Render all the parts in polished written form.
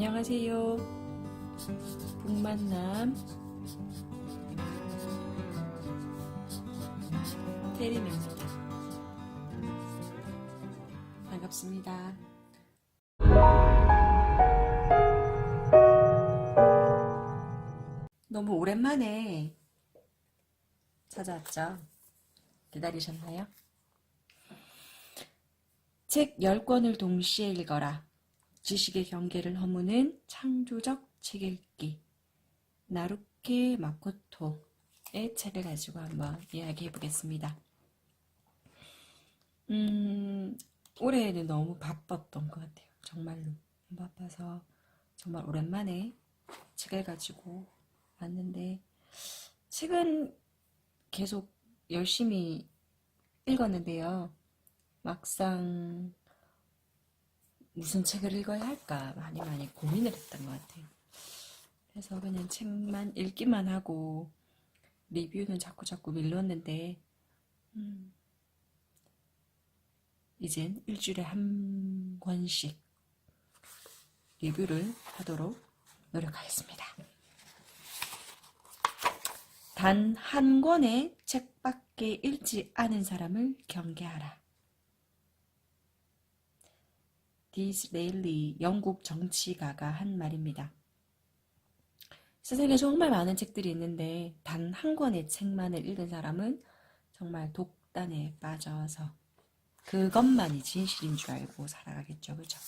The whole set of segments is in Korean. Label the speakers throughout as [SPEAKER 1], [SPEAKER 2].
[SPEAKER 1] 안녕하세요. 북만남 테림입니다. 반갑습니다. 너무 오랜만에 찾아왔죠? 기다리셨나요? 책 10권을 동시에 읽어라. 지식의 경계를 허무는 창조적 책 읽기. 나루키 마코토의 책을 가지고 한번 이야기해 보겠습니다. 올해는 너무 바빴던 것 같아요. 정말로 바빠서 정말 오랜만에 책을 가지고 왔는데, 책은 계속 열심히 읽었는데요. 막상 무슨 책을 읽어야 할까 많이 고민을 했던 것 같아요. 그래서 그냥 책만 읽기만 하고 리뷰는 자꾸 밀렸는데, 이젠 일주일에 한 권씩 리뷰를 하도록 노력하겠습니다. 단 한 권의 책밖에 읽지 않은 사람을 경계하라. 디스레일리 영국 정치가가 한 말입니다. 세상에 정말 많은 책들이 있는데 단 한 권의 책만을 읽은 사람은 정말 독단에 빠져서 그것만이 진실인 줄 알고 살아가겠죠. 그죠?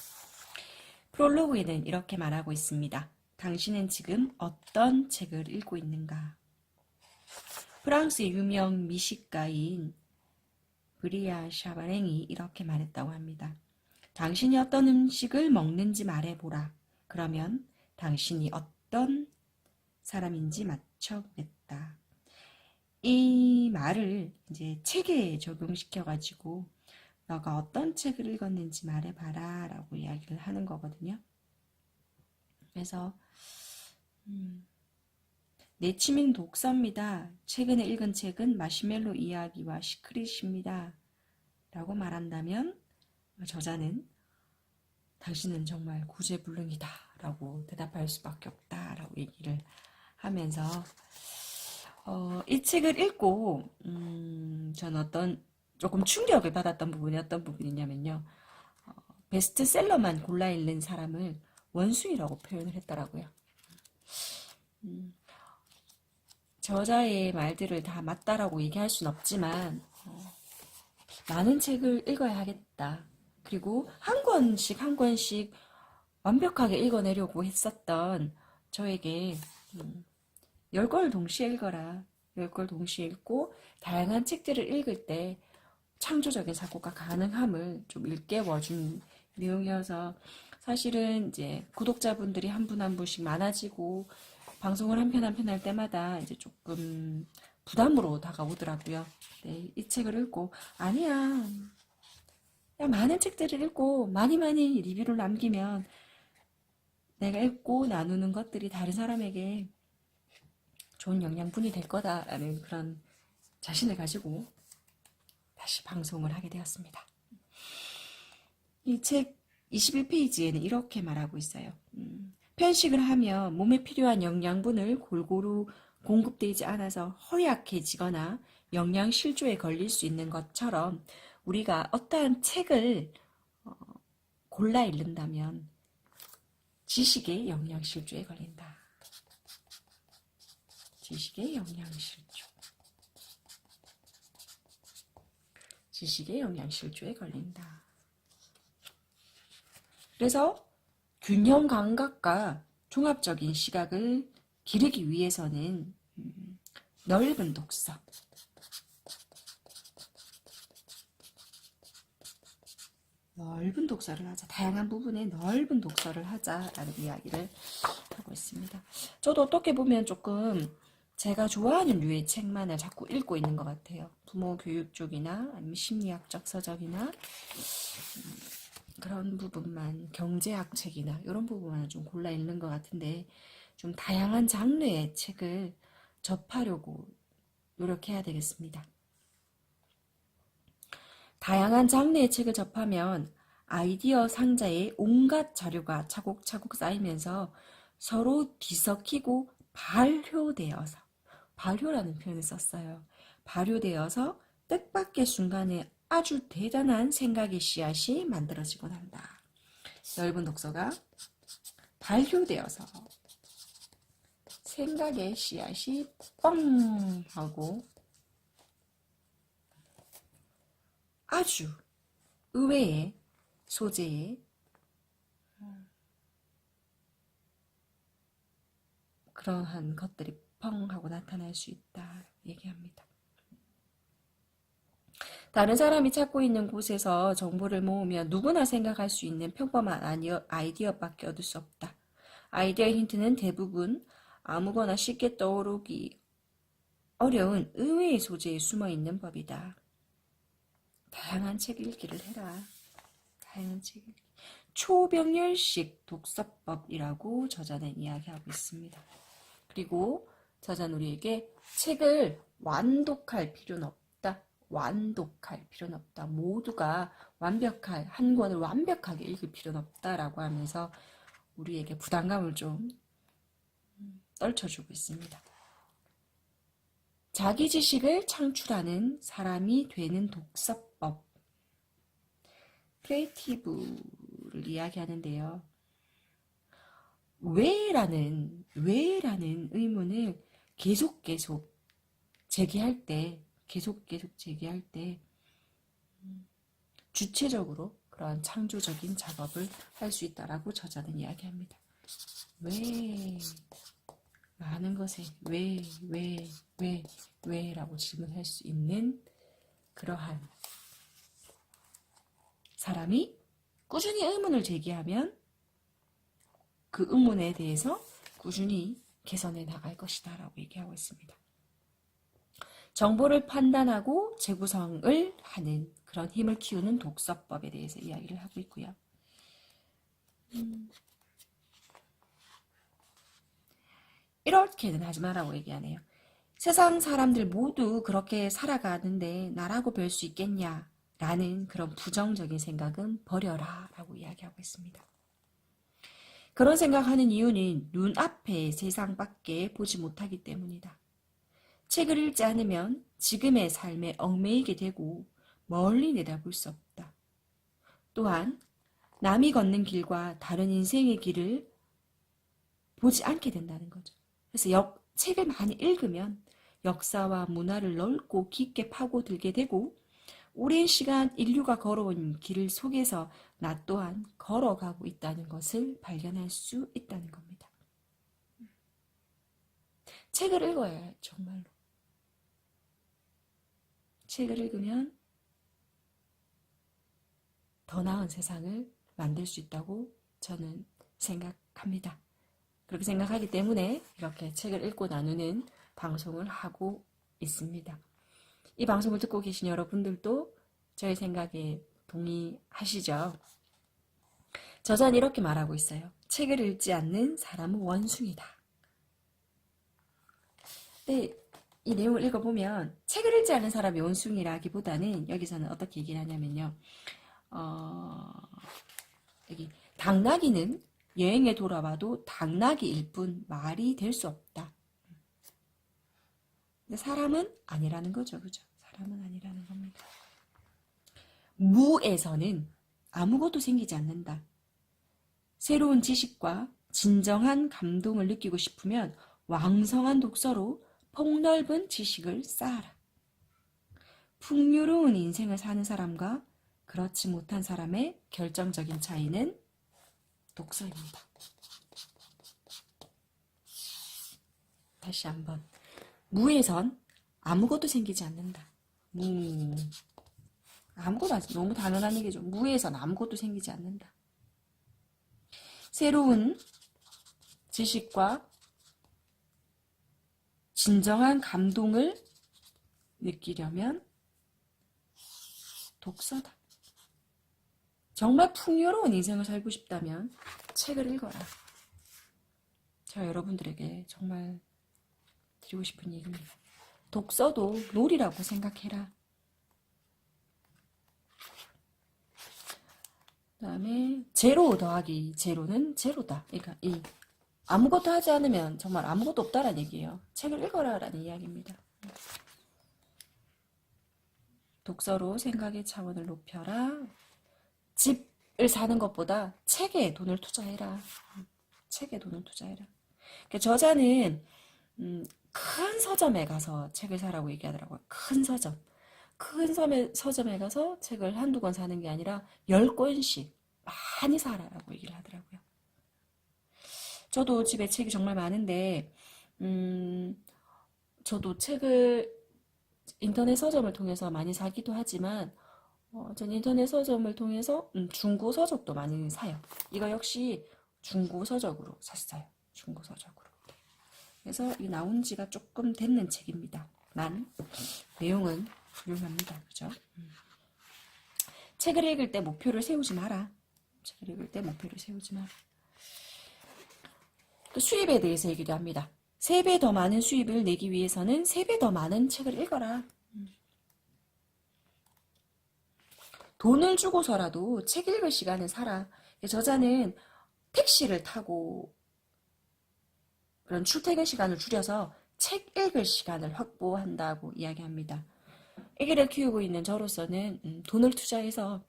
[SPEAKER 1] 프롤로그에는 이렇게 말하고 있습니다. 당신은 지금 어떤 책을 읽고 있는가? 프랑스의 유명 미식가인 브리아 샤바랭이 이렇게 말했다고 합니다. 당신이 어떤 음식을 먹는지 말해보라. 그러면 당신이 어떤 사람인지 맞춰냈다. 이 말을 이제 책에 적용시켜가지고 너가 어떤 책을 읽었는지 말해봐라 라고 이야기를 하는 거거든요. 그래서 내 취미는 독서입니다. 최근에 읽은 책은 마시멜로 이야기와 시크릿입니다. 라고 말한다면 저자는 당신은 정말 구제불능이다 라고 대답할 수밖에 없다 라고 얘기를 하면서 이 책을 읽고 저는 어떤 조금 충격을 받았던 부분이 어떤 부분이냐면요. 베스트셀러만 골라 읽는 사람을 원숭이라고 표현을 했더라고요. 저자의 말들을 다 맞다라고 얘기할 순 없지만 많은 책을 읽어야 하겠다. 그리고 한 권씩 완벽하게 읽어내려고 했었던 저에게 10권을 동시에 읽어라. 10권을 동시에 읽고 다양한 책들을 읽을 때 창조적인 사고가 가능함을 좀 일깨워준 내용이어서, 사실은 이제 구독자분들이 한 분 한 분씩 많아지고 방송을 한 편 할 때마다 이제 조금 부담으로 다가오더라고요. 네, 이 책을 읽고 아니야, 많은 책들을 읽고 많이 리뷰를 남기면 내가 읽고 나누는 것들이 다른 사람에게 좋은 영양분이 될 거다라는 그런 자신을 가지고 다시 방송을 하게 되었습니다. 이 책 21페이지에는 이렇게 말하고 있어요. 편식을 하며 몸에 필요한 영양분을 골고루 공급되지 않아서 허약해지거나 영양실조에 걸릴 수 있는 것처럼 우리가 어떠한 책을 골라 읽는다면 지식의 영양실조에 걸린다. 지식의 영양실조. 지식의 영양실조에 걸린다. 그래서 균형 감각과 종합적인 시각을 기르기 위해서는 넓은 독서, 넓은 독서를 하자. 다양한 부분에 넓은 독서를 하자라는 이야기를 하고 있습니다. 저도 어떻게 보면 조금 제가 좋아하는 류의 책만을 자꾸 읽고 있는 것 같아요. 부모 교육 쪽이나 아니면 심리학적 서적이나 그런 부분만, 경제학 책이나 이런 부분만 좀 골라 읽는 것 같은데, 좀 다양한 장르의 책을 접하려고 노력해야 되겠습니다. 다양한 장르의 책을 접하면 아이디어 상자에 온갖 자료가 차곡차곡 쌓이면서 서로 뒤섞이고 발효되어서, 발효라는 표현을 썼어요. 발효되어서 뜻밖의 순간에 아주 대단한 생각의 씨앗이 만들어지곤 한다. 넓은 독서가 발효되어서 생각의 씨앗이 뻥 하고 아주 의외의 소재에 그러한 것들이 펑 하고 나타날 수 있다 얘기합니다. 다른 사람이 찾고 있는 곳에서 정보를 모으면 누구나 생각할 수 있는 평범한 아이디어밖에 얻을 수 없다. 아이디어의 힌트는 대부분 아무거나 쉽게 떠오르기 어려운 의외의 소재에 숨어있는 법이다. 다양한 책 읽기를 해라. 다양한 책 읽기. 초병렬식 독서법이라고 저자는 이야기하고 있습니다. 그리고 저자는 우리에게 책을 완독할 필요는 없다. 완독할 필요는 없다. 모두가 한 권을 완벽하게 읽을 필요는 없다라고 하면서 우리에게 부담감을 좀 떨쳐주고 있습니다. 자기 지식을 창출하는 사람이 되는 독서법. 크리에이티브를 이야기하는데요. 왜라는 의문을 계속 제기할 때, 계속 제기할 때 주체적으로 그런 창조적인 작업을 할 수 있다라고 저자는 이야기합니다. 왜? 많은 것에 왜라고 질문할 수 있는 그러한 사람이 꾸준히 의문을 제기하면 그 의문에 대해서 꾸준히 개선해 나갈 것이다 라고 얘기하고 있습니다. 정보를 판단하고 재구성을 하는 그런 힘을 키우는 독서법에 대해서 이야기를 하고 있고요. 이렇게는 하지 마라고 얘기하네요. 세상 사람들 모두 그렇게 살아가는데 나라고 별 수 있겠냐 라는 그런 부정적인 생각은 버려라 라고 이야기하고 있습니다. 그런 생각하는 이유는 눈앞의 세상밖에 보지 못하기 때문이다. 책을 읽지 않으면 지금의 삶에 얽매이게 되고 멀리 내다볼 수 없다. 또한 남이 걷는 길과 다른 인생의 길을 보지 않게 된다는 거죠. 그래서 책을 많이 읽으면 역사와 문화를 넓고 깊게 파고들게 되고 오랜 시간 인류가 걸어온 길 속에서 나 또한 걸어가고 있다는 것을 발견할 수 있다는 겁니다. 책을 읽어야 해요, 정말로. 책을 읽으면 더 나은 세상을 만들 수 있다고 저는 생각합니다. 그렇게 생각하기 때문에 이렇게 책을 읽고 나누는 방송을 하고 있습니다. 이 방송을 듣고 계신 여러분들도 저의 생각에 동의하시죠? 저자는 이렇게 말하고 있어요. 책을 읽지 않는 사람은 원숭이다. 근데 이 내용을 읽어보면 책을 읽지 않는 사람이 원숭이라기보다는 여기서는 어떻게 얘기를 하냐면요. 여기 당나귀는 여행에 돌아와도 당나귀일 뿐 말이 될 수 없다. 근데 사람은 아니라는 거죠. 그죠? 사람은 아니라는 겁니다. 무에서는 아무것도 생기지 않는다. 새로운 지식과 진정한 감동을 느끼고 싶으면 왕성한 독서로 폭넓은 지식을 쌓아라. 풍요로운 인생을 사는 사람과 그렇지 못한 사람의 결정적인 차이는 독서입니다. 다시 한번. 무에선 아무것도 생기지 않는다. 아무것도 너무 당연한 얘기죠. 무에선 아무것도 생기지 않는다. 새로운 지식과 진정한 감동을 느끼려면 독서다. 정말 풍요로운 인생을 살고 싶다면 책을 읽어라. 제가 여러분들에게 정말 드리고 싶은 얘기입니다. 독서도 놀이라고 생각해라. 그다음에 제로 더하기 제로는 제로다. 그러니까 이 아무것도 하지 않으면 정말 아무것도 없다라는 얘기예요. 책을 읽어라라는 이야기입니다. 독서로 생각의 차원을 높여라. 집을 사는 것보다 책에 돈을 투자해라. 책에 돈을 투자해라. 그러니까 저자는 큰 서점에 가서 책을 사라고 얘기하더라고요. 큰 서점. 큰 서점에 가서 책을 한두 권 사는 게 아니라 10권씩 많이 사라라고 얘기를 하더라고요. 저도 집에 책이 정말 많은데 저도 책을 인터넷 서점을 통해서 많이 사기도 하지만 전 인터넷 서점을 통해서 중고 서적도 많이 사요. 이거 역시 중고 서적으로 샀어요. 중고 서적으로. 그래서 이 나온 지가 조금 됐는 책입니다. 만 내용은 훌륭합니다. 그죠? 책을 읽을 때 목표를 세우지 마라. 책을 읽을 때 목표를 세우지 마라. 또 수입에 대해서 얘기를 합니다. 3배 더 많은 수입을 내기 위해서는 3배 더 많은 책을 읽어라. 돈을 주고서라도 책 읽을 시간을 사라. 저자는 택시를 타고 그런 출퇴근 시간을 줄여서 책 읽을 시간을 확보한다고 이야기합니다. 아기를 키우고 있는 저로서는 돈을 투자해서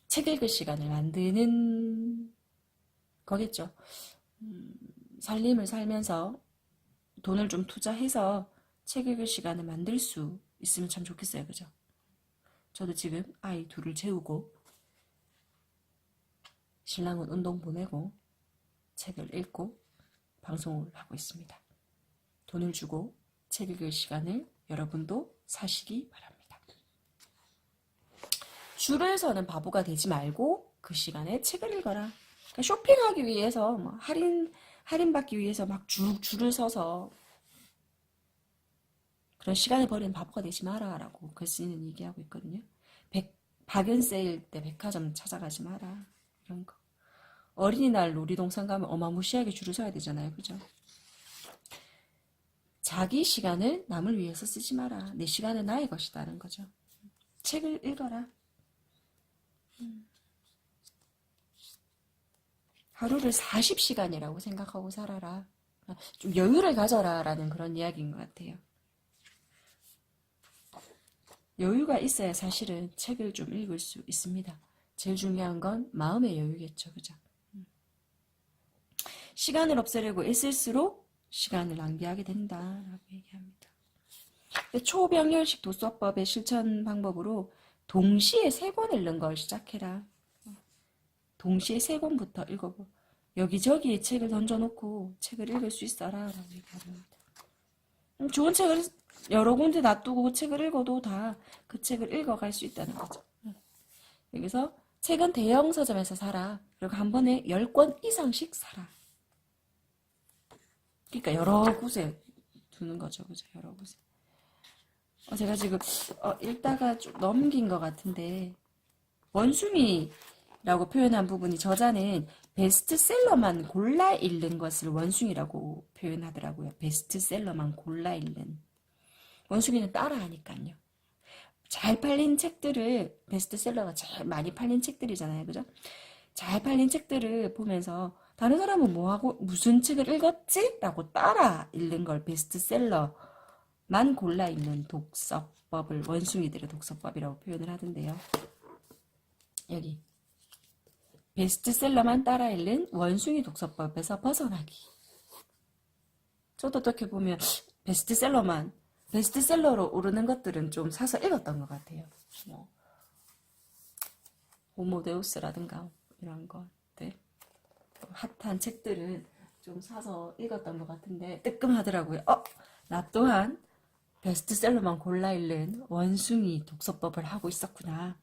[SPEAKER 1] 책 읽을 시간을 만드는 거겠죠. 살림을 살면서 돈을 좀 투자해서 책 읽을 시간을 만들 수 있으면 참 좋겠어요. 그죠? 저도 지금 아이 둘을 재우고 신랑은 운동 보내고 책을 읽고 방송을 하고 있습니다. 돈을 주고 책 읽을 시간을 여러분도 사시기 바랍니다. 줄을 서는 바보가 되지 말고 그 시간에 책을 읽어라. 그러니까 쇼핑하기 위해서 할인 받기 위해서 막 줄을 서서 그런 시간을 버리는 바보가 되지 마라 라고 글쓰는 얘기하고 있거든요. 박연 세일 때 백화점 찾아가지 마라. 이런 거. 어린이날 놀이동산 가면 어마무시하게 줄을 서야 되잖아요. 그죠? 자기 시간을 남을 위해서 쓰지 마라. 내 시간은 나의 것이다는 거죠. 책을 읽어라. 하루를 40시간이라고 생각하고 살아라. 좀 여유를 가져라 라는 그런 이야기인 것 같아요. 여유가 있어야 사실은 책을 좀 읽을 수 있습니다. 제일 중요한 건 마음의 여유겠죠. 그죠? 시간을 없애려고 애쓸수록 시간을 낭비하게 된다라고 얘기합니다. 초병렬식 독서법의 실천 방법으로 동시에 3권 읽는 걸 시작해라. 동시에 3권부터 읽어보. 여기저기에 책을 던져놓고 책을 읽을 수 있어라 라고 얘기합니다. 좋은 책을 여러 군데 놔두고 책을 읽어도 다 그 책을 읽어갈 수 있다는 거죠. 여기서 책은 대형 서점에서 사라. 그리고 한 번에 10권 이상씩 사라. 그러니까 여러 곳에 두는 거죠. 그죠? 여러 곳에. 제가 지금 읽다가 좀 넘긴 것 같은데 원숭이라고 표현한 부분이 저자는 베스트셀러만 골라 읽는 것을 원숭이라고 표현하더라고요. 베스트셀러만 골라 읽는. 원숭이는 따라하니까요. 잘 팔린 책들을 베스트셀러가 제일 많이 팔린 책들이잖아요. 그죠? 잘 팔린 책들을 보면서 다른 사람은 뭐하고 무슨 책을 읽었지? 라고 따라 읽는 걸 베스트셀러만 골라 읽는 독서법을 원숭이들의 독서법이라고 표현을 하던데요. 여기 베스트셀러만 따라 읽는 원숭이 독서법에서 벗어나기. 저도 어떻게 보면 베스트셀러로 오르는 것들은 좀 사서 읽었던 것 같아요. 뭐 호모데우스라든가 이런 것들 핫한 책들은 좀 사서 읽었던 것 같은데 뜨끔하더라고요. 나 또한 베스트셀러만 골라 읽는 원숭이 독서법을 하고 있었구나.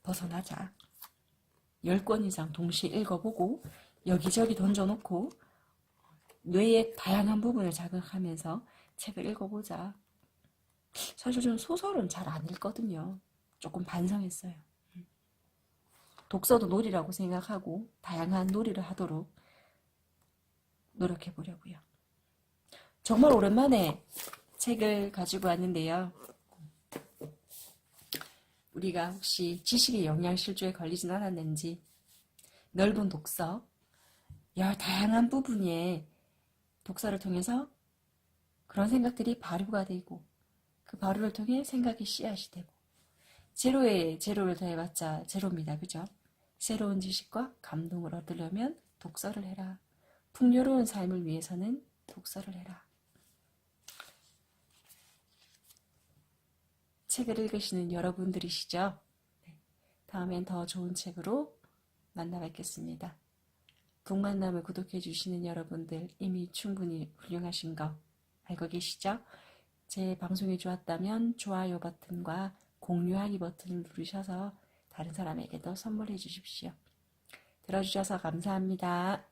[SPEAKER 1] 벗어나자. 10권 이상 동시에 읽어보고 여기저기 던져놓고 뇌의 다양한 부분을 자극하면서 책을 읽어보자. 사실 저는 소설은 잘 안 읽거든요. 조금 반성했어요. 독서도 놀이라고 생각하고 다양한 놀이를 하도록 노력해 보려고요. 정말 오랜만에 책을 가지고 왔는데요. 우리가 혹시 지식의 영양실조에 걸리진 않았는지 넓은 독서, 다양한 부분의 독서를 통해서 그런 생각들이 발효가 되고 그 발효를 통해 생각의 씨앗이 되고 제로에 제로를 더해봤자 제로입니다. 그죠? 새로운 지식과 감동을 얻으려면 독서를 해라. 풍요로운 삶을 위해서는 독서를 해라. 책을 읽으시는 여러분들이시죠? 네. 다음엔 더 좋은 책으로 만나 뵙겠습니다. 북만남을 구독해 주시는 여러분들 이미 충분히 훌륭하신 거 알고 계시죠? 제 방송이 좋았다면 좋아요 버튼과 공유하기 버튼을 누르셔서 다른 사람에게도 선물해 주십시오. 들어주셔서 감사합니다.